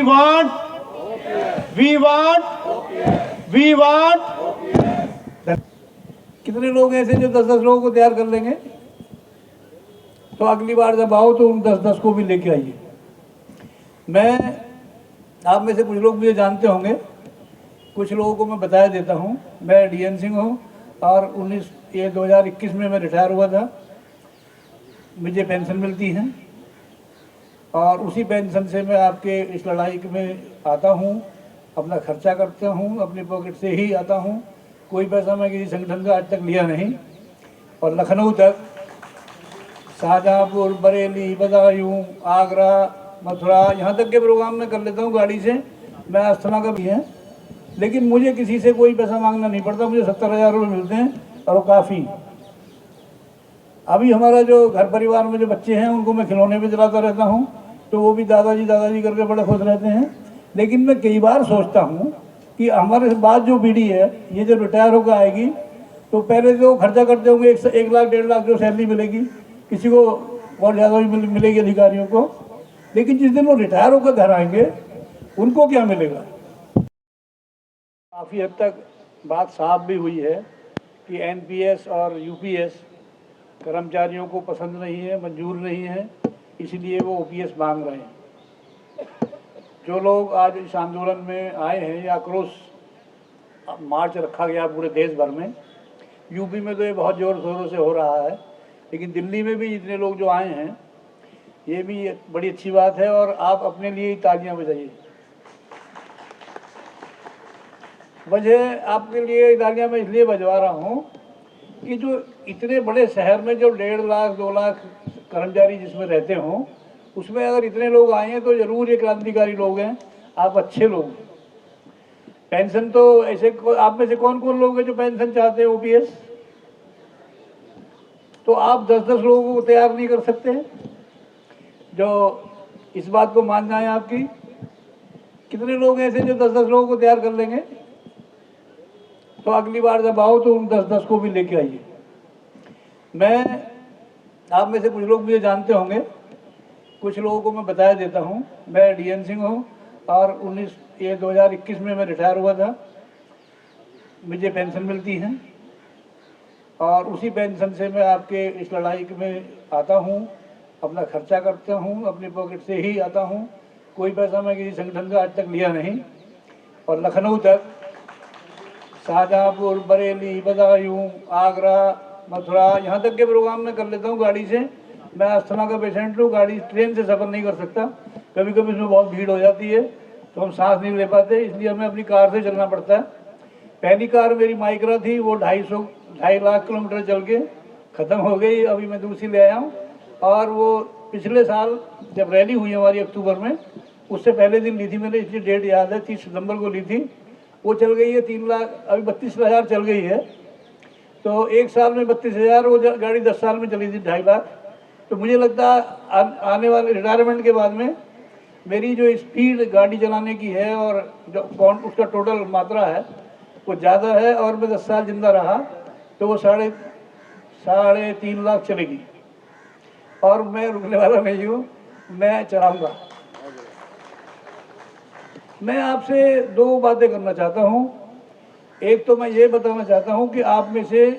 want, we want. कितने लोग ऐसे जो 10-10 लोगों को तैयार कर लेंगे? तो अगली बार जब आओ तो उन 10-10 को भी लेके आइए। मैं आप में से कुछ लोग मुझे जानते होंगे, कुछ लोगों को मैं बताया देता हूँ। मैं डीएन सिंह हूँ और 2021 में मैं रिटायर हुआ था। मुझे पेंशन मिलती है और उसी पेंशन से मैं आपके इस लड़ाई में आता हूँ, अपना खर्चा करता हूँ, अपनी पॉकेट से ही आता हूँ। कोई पैसा मैं किसी संगठन का आज तक लिया नहीं। और लखनऊ तक, शाहजहाँपुर, बरेली, बदायूं, आगरा, मथुरा, यहाँ तक के प्रोग्राम में कर लेता हूँ गाड़ी से। मैं अस्थमा का भी है, लेकिन मुझे किसी से कोई पैसा मांगना नहीं पड़ता। मुझे 70,000 रुपये मिलते हैं और वो काफ़ी। अभी हमारा जो घर परिवार में जो बच्चे हैं उनको मैं खिलौने भी दिलाता रहता हूँ, तो वो भी दादाजी दादाजी करके बड़े खुश रहते हैं। लेकिन मैं कई बार सोचता हूँ कि हमारे बाद जो पीढ़ी है, ये जो रिटायर होकर आएगी, तो पहले जो खर्चा करते होंगे 1 लाख 1.5 लाख जो सैलरी मिलेगी, किसी को और ज़्यादा भी मिलेगी अधिकारियों को, लेकिन जिस दिन वो रिटायर होकर घर आएंगे उनको क्या मिलेगा? काफ़ी हद तक बात साफ भी हुई है कि एनपीएस और यूपीएस कर्मचारियों को पसंद नहीं है, मंजूर नहीं है, इसलिए वो ओपीएस मांग रहे हैं। जो लोग आज इस आंदोलन में आए हैं, या आक्रोश मार्च रखा गया पूरे देश भर में, यूपी में तो ये बहुत ज़ोर शोरों से हो रहा है, लेकिन दिल्ली में भी इतने लोग जो आए हैं, ये भी बड़ी अच्छी बात है। और आप अपने लिए तालियां बजाइए। वजह आपके लिए तालियां मैं इसलिए बजवा रहा हूँ कि जो इतने बड़े शहर में जो 1.5 लाख 2 लाख कर्मचारी जिसमें रहते हों, उसमें अगर इतने लोग आए हैं तो ज़रूर ये क्रांतिकारी लोग हैं, आप अच्छे लोग हैं। पेंशन तो ऐसे आप में से कौन कौन लोग हैं जो पेंशन चाहते हैं, ओपीएस? तो आप 10-10 लोगों को तैयार नहीं कर सकते जो इस बात को मान जाए आपकी? कितने लोग ऐसे जो 10-10 लोगों को तैयार कर लेंगे? तो अगली बार जब आओ तो उन 10-10 को भी लेके आइए। मैं आप में से कुछ लोग मुझे जानते होंगे, कुछ लोगों को मैं बताया देता हूँ। मैं डीएन सिंह हूँ और 2021 में मैं रिटायर हुआ था। मुझे पेंशन मिलती है और उसी पेंशन से मैं आपके इस लड़ाई में आता हूँ, अपना खर्चा करता हूँ, अपनी पॉकेट से ही आता हूँ। कोई पैसा मैं किसी संगठन का आज तक लिया नहीं। और लखनऊ तक, शाहजहाँपुर, बरेली, बदायूं, आगरा, मथुरा, यहाँ तक के प्रोग्राम में कर लेता हूँ गाड़ी से। मैं अस्थमा का पेशेंट हूँ, गाड़ी ट्रेन से सफ़र नहीं कर सकता। कभी कभी इसमें बहुत भीड़ हो जाती है तो हम सांस नहीं ले पाते, इसलिए हमें अपनी कार से चलना पड़ता है। पहली कार मेरी माइक्रा थी, वो 2.5 लाख किलोमीटर चल के ख़त्म हो गई। अभी मैं दूसरी ले आया हूँ और वो पिछले साल जब रैली हुई हमारी अक्टूबर में, उससे पहले दिन ली थी मैंने, इसलिए डेट याद है, 30 सितंबर को ली थी। वो चल गई है 3 लाख, अभी 32,000 चल गई है। तो 1 साल में 32,000, वो गाड़ी 10 साल में चली थी 2.5 लाख। तो मुझे लगता है आने वाले रिटायरमेंट के बाद में मेरी जो स्पीड गाड़ी चलाने की है और जो उसका टोटल मात्रा है वो ज़्यादा है, और मैं 10 साल जिंदा रहा तो वो 3.5 लाख चलेगी। और मैं रुकने वाला नहीं हूँ, मैं चलाऊँगा। मैं आपसे 2 बातें करना चाहता हूँ। एक तो मैं ये बताना चाहता हूँ कि आप में से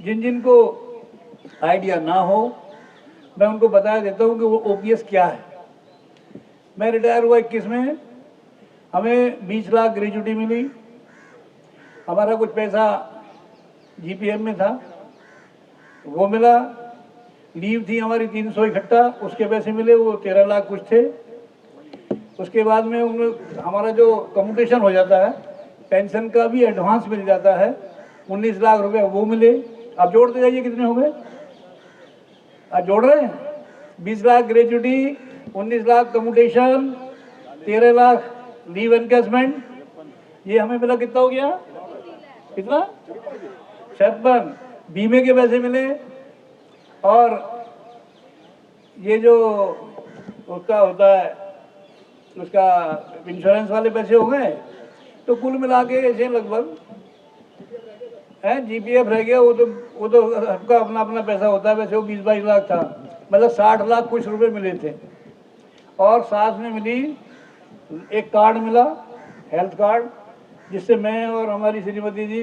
जिन जिन को आइडिया ना हो, मैं उनको बताया देता हूँ कि वो ओपीएस क्या है। मैं रिटायर हुआ 21 में, हमें 20 लाख ग्रेजुटी मिली। हमारा कुछ पैसा जीपीएम में था, वो मिला। लीव थी हमारी 300 इकट्ठा, उसके पैसे मिले, वो 13 लाख कुछ थे। उसके बाद में हमारा जो कम्यूटेशन हो जाता है, पेंशन का भी एडवांस मिल जाता है, 19 लाख रुपए वो मिले। आप जोड़ते जाइए कितने हो गए, आप जोड़ रहे हैं? 20 lakh gratuity, 19 lakh commutation, 13 lakh leave encashment, ये हमें मिला कितना हो गया? कितना? 56। बीमे के पैसे मिले और ये जो उसका होता है, उसका इंश्योरेंस वाले पैसे हो गए। तो कुल मिला के ऐसे लगभग है, जीपीएफ रह गया, वो तो सबका अपना अपना पैसा होता है। वैसे वो 20-22 लाख था, मतलब 60 लाख कुछ रुपए मिले थे। और साथ में मिली एक कार्ड मिला, हेल्थ कार्ड, जिससे मैं और हमारी श्रीमती जी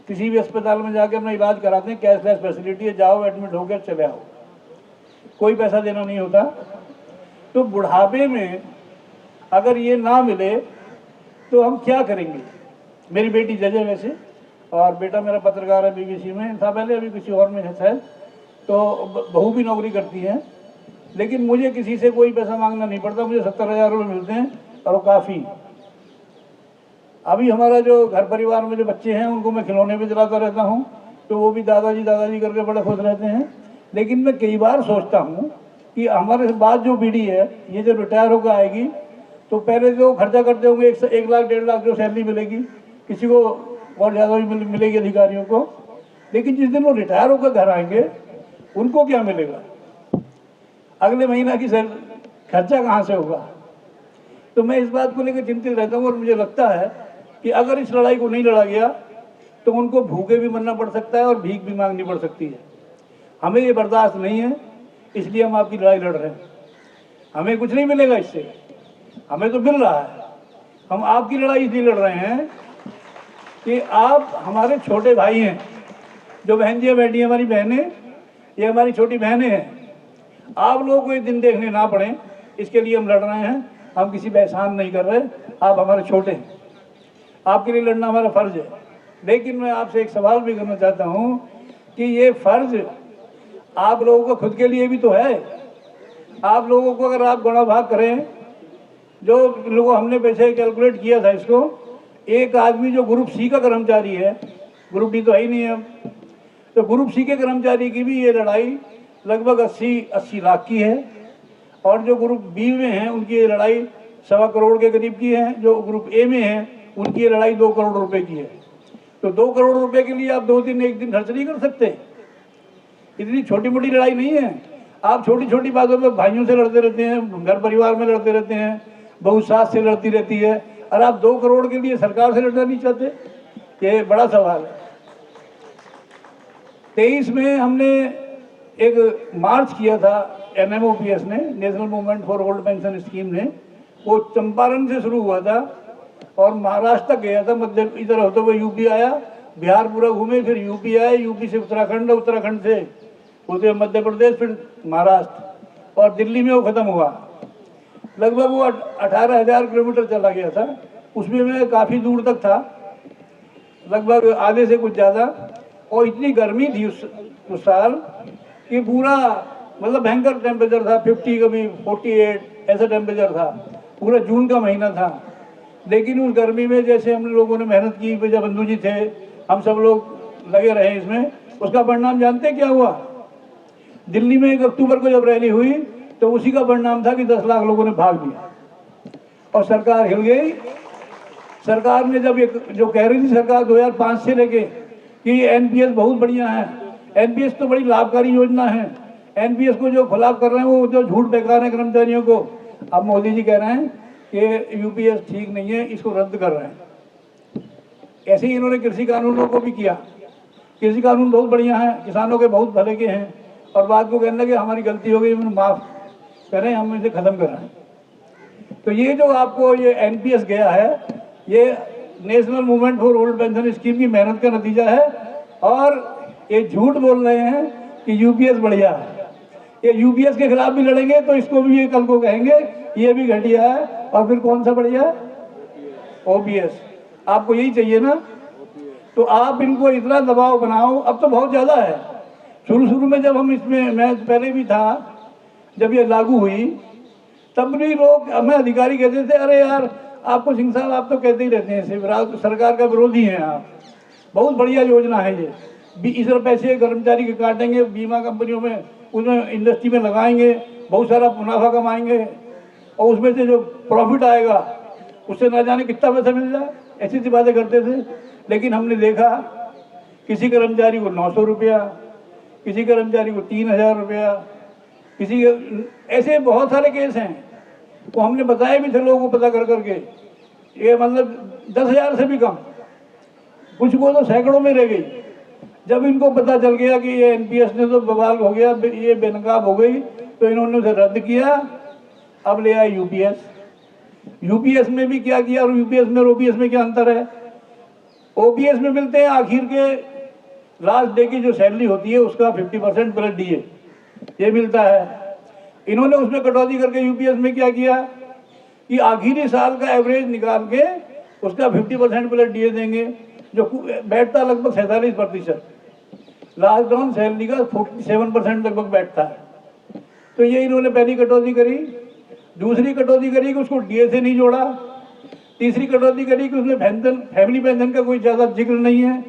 किसी भी अस्पताल में जाकर अपना इलाज कराते हैं। कैशलेस फैसिलिटी है, जाओ एडमिट होकर चले आओ, कोई पैसा देना नहीं होता। तो बुढ़ापे में अगर ये ना मिले तो हम क्या करेंगे। मेरी बेटी जज है वैसे, और बेटा मेरा पत्रकार है, बीबीसी में था पहले, अभी किसी और में है। तो बहू भी नौकरी करती है, लेकिन मुझे किसी से कोई पैसा मांगना नहीं पड़ता। मुझे 70,000 रुपये मिलते हैं और वो काफ़ी। अभी हमारा जो घर परिवार में जो बच्चे हैं उनको मैं खिलौने भी दिलाता रहता हूँ, तो वो भी दादाजी दादाजी करके बड़े खुश रहते हैं। लेकिन मैं कई बार सोचता हूँ कि हमारे बाद जो पीढ़ी है, ये जो रिटायर होकर आएगी, तो पहले जो खर्चा करते होंगे 1 लाख 1.5 लाख जो सैलरी मिलेगी, किसी को और ज़्यादा भी मिलेगी अधिकारियों को, लेकिन जिस दिन वो रिटायर होकर घर आएंगे उनको क्या मिलेगा, अगले महीना की खर्चा कहाँ से होगा। तो मैं इस बात को लेकर चिंतित रहता हूँ, और मुझे लगता है कि अगर इस लड़ाई को नहीं लड़ा गया तो उनको भूखे भी मरना पड़ सकता है और भीख भी मांगनी पड़ सकती है। हमें ये बर्दाश्त नहीं है, इसलिए हम आपकी लड़ाई लड़ रहे हैं। हमें कुछ नहीं मिलेगा इससे, हमें तो मिल रहा है। हम आपकी लड़ाई इसलिए लड़ रहे हैं कि आप हमारे छोटे भाई हैं। जो बहन जी बैठी हैं, हमारी बहनें, ये हमारी छोटी बहनें हैं। आप लोगों को ये दिन देखने ना पड़े, इसके लिए हम लड़ रहे हैं। हम किसी पे एहसान नहीं कर रहे, आप हमारे छोटे हैं, आपके लिए लड़ना हमारा फ़र्ज़ है। लेकिन मैं आपसे एक सवाल भी करना चाहता हूँ कि ये फ़र्ज़ आप लोगों को खुद के लिए भी तो है। आप लोगों को अगर आप गुणा भाग करें, जो लोगों हमने पैसे कैलकुलेट किया था इसको, एक आदमी जो ग्रुप सी का कर्मचारी है, ग्रुप डी तो है ही नहीं है, तो ग्रुप सी के कर्मचारी की भी ये लड़ाई लगभग 80 लाख की है। और जो ग्रुप बी में हैं उनकी ये लड़ाई 1.25 करोड़ के करीब की है। जो ग्रुप ए में है उनकी ये लड़ाई 2 करोड़ रुपए की है। तो 2 करोड़ रुपए के लिए आप 2 दिन 1 दिन खर्च नहीं कर सकते। इतनी छोटी मोटी लड़ाई नहीं है। आप छोटी छोटी बातों पर भाइयों से लड़ते रहते हैं, घर परिवार में लड़ते रहते हैं, बहू सास से लड़ती रहती है, और आप 2 करोड़ के लिए सरकार से लड़ना नहीं चाहते। ये बड़ा सवाल है। 23 में हमने एक मार्च किया था, NMOPS ने, national movement for old pension scheme ने। वो चंपारण से शुरू हुआ था और महाराष्ट्र तक गया था, मध्य इधर होते हुए यूपी आया, बिहार पूरा घूमे, फिर यूपी आए, यूपी से उत्तराखंड, उत्तराखंड से होते हुए मध्य प्रदेश, फिर महाराष्ट्र, और दिल्ली में वो ख़त्म हुआ। लगभग वो 18,000 किलोमीटर चला गया था। उसमें मैं काफ़ी दूर तक था, लगभग आधे से कुछ ज़्यादा। और इतनी गर्मी थी उस साल कि पूरा मतलब भयंकर टेम्परेचर था, 50 कभी 48 ऐसा टेम्परेचर था। पूरा जून का महीना था। लेकिन उस गर्मी में जैसे हम लोगों ने मेहनत की, विजय बंधु जी थे, हम सब लोग लगे रहे इसमें, उसका परिणाम जानते क्या हुआ। दिल्ली में 1 अक्टूबर को जब रैली हुई तो उसी का परिणाम था कि 10 लाख लोगों ने भाग लिया और सरकार हिल गई। सरकार ने जब एक जो कह रही थी सरकार 2005 से लेके कि NPS बहुत बढ़िया है, NPS तो बड़ी लाभकारी योजना है, NPS को जो खिलाफ कर रहे हैं वो जो झूठ बेकार है कर्मचारियों को, अब मोदी जी कह रहे हैं कि UPS ठीक नहीं है, इसको रद्द कर रहे हैं। ऐसे ही इन्होंने कृषि कानूनों को भी किया। कृषि कानून बहुत बढ़िया है, किसानों के बहुत भले के हैं, और बात को कहने लगे हमारी गलती हो गई, माफ़ करें, हम इसे ख़त्म कर रहे हैं। तो ये जो आपको ये NPS गया है, ये national movement for old pension scheme की मेहनत का नतीजा है। और ये झूठ बोल रहे हैं कि UPS बढ़िया है। ये UPS के खिलाफ भी लड़ेंगे तो इसको भी ये कल को कहेंगे ये भी घटिया है, और फिर कौन सा बढ़िया है? OPS। आपको यही चाहिए ना, तो आप इनको इतना दबाव बनाओ। अब तो बहुत ज़्यादा है। शुरू में जब हम इसमें, मैं पहले भी था, जब ये लागू हुई तब भी लोग हमें अधिकारी कहते थे, अरे यार आपको सिंह साहब आप तो कहते ही रहते हैं, सिर्फ सरकार का विरोधी हैं आप, बहुत बढ़िया योजना है ये, इस तरह पैसे कर्मचारी के काटेंगे, बीमा कंपनियों में, उसमें इंडस्ट्री में लगाएंगे, बहुत सारा मुनाफा कमाएंगे, और उसमें से जो प्रॉफिट आएगा उससे ना जाने कितना पैसा मिल जाए, ऐसी सी बातें करते थे। लेकिन हमने देखा किसी कर्मचारी को 900 रुपया, किसी कर्मचारी को 3,000 रुपया, किसी ऐसे बहुत सारे केस हैं। तो हमने बताया भी थे लोगों को पता कर करके, ये मतलब 10,000 से भी कम, कुछ को तो सैकड़ों में रह गई। जब इनको पता चल गया कि ये NPS ने तो बवाल हो गया, ये बेनकाब हो गई, तो इन्होंने उसे रद्द किया। अब ले आए UPS। यूपीएस में भी क्या किया और यूपीएस में और ओपीएस में क्या अंतर है? ओपीएस में मिलते हैं आखिर के लास्ट डे की जो सैलरी होती है उसका 50% प्लस डीए, ये मिलता है। इन्होंने उसमें कटौती करके यूपीएस में क्या किया कि आखिरी साल का एवरेज निकाल के उसका 50% प्लस डीए देंगे, जो बैठता लगभग 47%। लास्ट डाउन सैलरी का 47% लगभग बैठता है। तो ये इन्होंने पहली कटौती करी। दूसरी कटौती करी कि उसको डीए से नहीं जोड़ा। तीसरी कटौती करी कि उसमें पेंशन, फैमिली पेंशन का कोई ज़्यादा जिक्र नहीं है,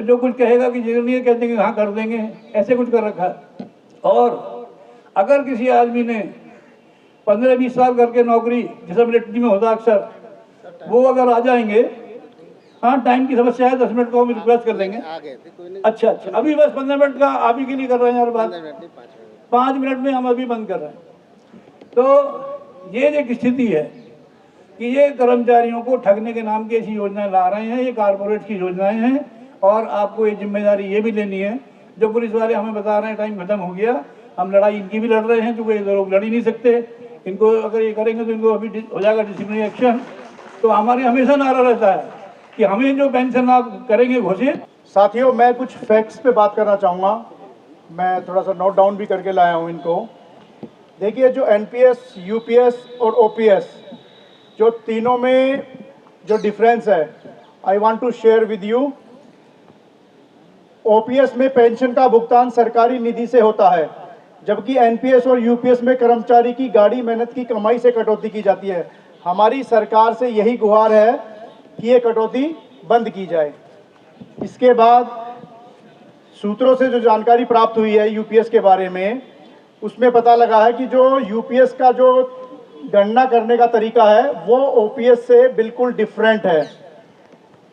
जो कुछ कहेगा कि जिक्र नहीं है, कहते हैं हाँ कर देंगे, ऐसे कुछ कर रखा है। और अगर किसी आदमी ने 15-20 साल करके नौकरी, जैसा मिलिट्री में होता अक्सर, वो अगर आ जाएंगे, हाँ टाइम की समस्या है, 10 मिनट को हम रिक्वेस्ट कर देंगे। अच्छा, अभी बस 15 मिनट का आप ही के लिए कर रहे हैं यार बात, 5 मिनट में हम अभी बंद कर रहे हैं। तो ये एक स्थिति है कि ये कर्मचारियों को ठगने के नाम की ऐसी योजनाएं ला रहे हैं, ये कारपोरेट की योजनाएं हैं। और आपको ये जिम्मेदारी ये भी लेनी है, जो पुलिस वाले हमें बता रहे हैं टाइम खत्म हो गया, हम लड़ाई इनकी भी लड़ रहे हैं, क्योंकि ये लोग लड़ ही नहीं सकते। इनको अगर ये करेंगे तो इनको अभी हो जाएगा डिसिप्लिनरी एक्शन। तो हमारे हमेशा नारा रहता है कि हमें जो पेंशन आप करेंगे घोषित। साथियों, मैं कुछ फैक्ट्स पे बात करना चाहूँगा, मैं थोड़ा सा नोट डाउन भी करके लाया हूँ इनको। देखिए, जो एनपीएस, यूपीएस और ओपीएस, जो तीनों में जो डिफरेंस है, I want to share with you. OPS में पेंशन का भुगतान सरकारी निधि से होता है, जबकि एनपीएस और यूपीएस में कर्मचारी की गाढ़ी मेहनत की कमाई से कटौती की जाती है। हमारी सरकार से यही गुहार है कि ये कटौती बंद की जाए। इसके बाद सूत्रों से जो जानकारी प्राप्त हुई है यूपीएस के बारे में, उसमें पता लगा है कि जो यूपीएस का जो गणना करने का तरीका है वो ओपीएस से बिल्कुल डिफरेंट है।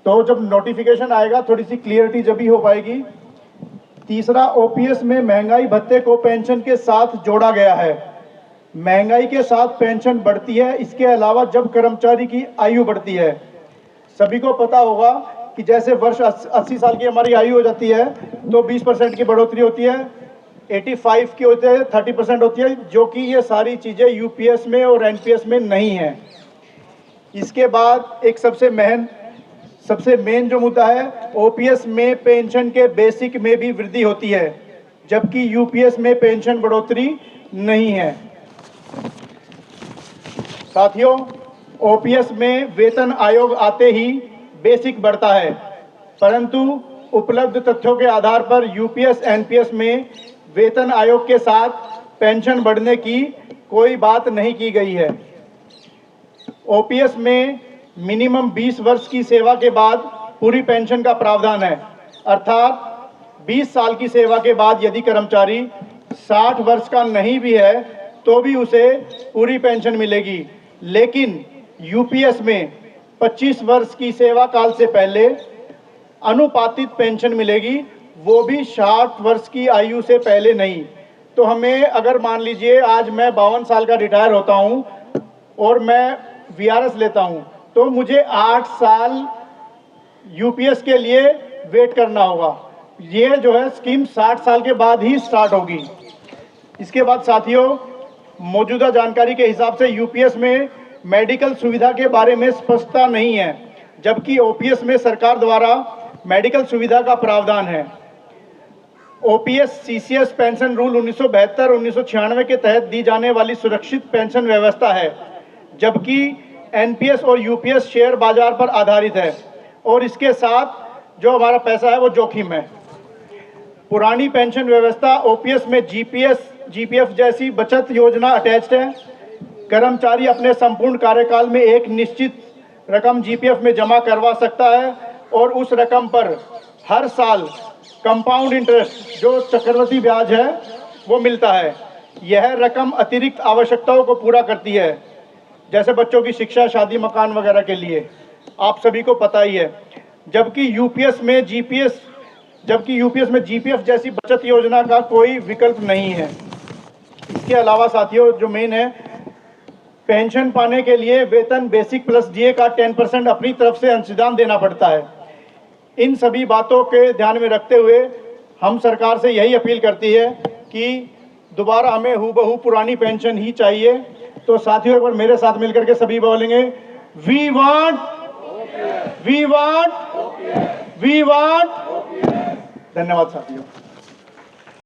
तो जब नोटिफिकेशन आएगा थोड़ी सी क्लियरिटी जब ही हो पाएगी। तीसरा, ओपीएस में महंगाई भत्ते को पेंशन के साथ जोड़ा गया है। महंगाई के साथ पेंशन बढ़ती है। इसके अलावा जब कर्मचारी की आयु बढ़ती है, सभी को पता होगा कि जैसे वर्ष 80 साल की हमारी आयु हो जाती है तो 20% की बढ़ोतरी होती है, 85 की होती है 30% होती है, जो कि ये सारी चीज़ें यूपीएस में और एनपीएस में नहीं है। इसके बाद एक सबसे मेन जो मुद्दा है, ओपीएस में पेंशन के बेसिक में भी वृद्धि होती है, जबकि यूपीएस में पेंशन बढ़ोतरी नहीं है। साथियों, ओपीएस में वेतन आयोग आते ही बेसिक बढ़ता है, परंतु उपलब्ध तथ्यों के आधार पर यूपीएस एनपीएस में वेतन आयोग के साथ पेंशन बढ़ने की कोई बात नहीं की गई है। ओपीएस में मिनिमम 20 वर्ष की सेवा के बाद पूरी पेंशन का प्रावधान है, अर्थात 20 साल की सेवा के बाद यदि कर्मचारी 60 वर्ष का नहीं भी है तो भी उसे पूरी पेंशन मिलेगी। लेकिन यूपीएस में 25 वर्ष की सेवा काल से पहले अनुपातित पेंशन मिलेगी, वो भी 60 वर्ष की आयु से पहले नहीं। तो हमें अगर मान लीजिए आज मैं 52 साल का रिटायर होता हूँ और मैं वीआरएस लेता हूँ, तो मुझे 8 साल यूपीएस के लिए वेट करना होगा। ये जो है स्कीम 60 साल के बाद ही स्टार्ट होगी। इसके बाद साथियों, मौजूदा जानकारी के हिसाब से यूपीएस में मेडिकल सुविधा के बारे में स्पष्टता नहीं है, जबकि ओपीएस में सरकार द्वारा मेडिकल सुविधा का प्रावधान है। ओपीएस सीसीएस पेंशन रूल 1972-1996 के तहत दी जाने वाली सुरक्षित पेंशन व्यवस्था है, जबकि एनपीएस और यूपीएस शेयर बाजार पर आधारित है और इसके साथ जो हमारा पैसा है वो जोखिम है। पुरानी पेंशन व्यवस्था ओपीएस में जीपीएफ जैसी बचत योजना अटैच्ड है। कर्मचारी अपने संपूर्ण कार्यकाल में एक निश्चित रकम जीपीएफ में जमा करवा सकता है और उस रकम पर हर साल कंपाउंड इंटरेस्ट, जो चक्रवृद्धि ब्याज है, वो मिलता है। यह रकम अतिरिक्त आवश्यकताओं को पूरा करती है, जैसे बच्चों की शिक्षा, शादी, मकान वगैरह के लिए, आप सभी को पता ही है। जबकि यूपीएस में जीपीएफ जैसी बचत योजना का कोई विकल्प नहीं है। इसके अलावा साथियों, जो मेन है, पेंशन पाने के लिए वेतन बेसिक प्लस डीए का 10% अपनी तरफ से अंशदान देना पड़ता है। इन सभी बातों के ध्यान में रखते हुए हम सरकार से यही अपील करती है कि दोबारा हमें हूबहू पुरानी पेंशन ही चाहिए। तो साथियों एक बार मेरे साथ मिलकर के सभी बोलेंगे, we want, we want, we want. धन्यवाद साथियों।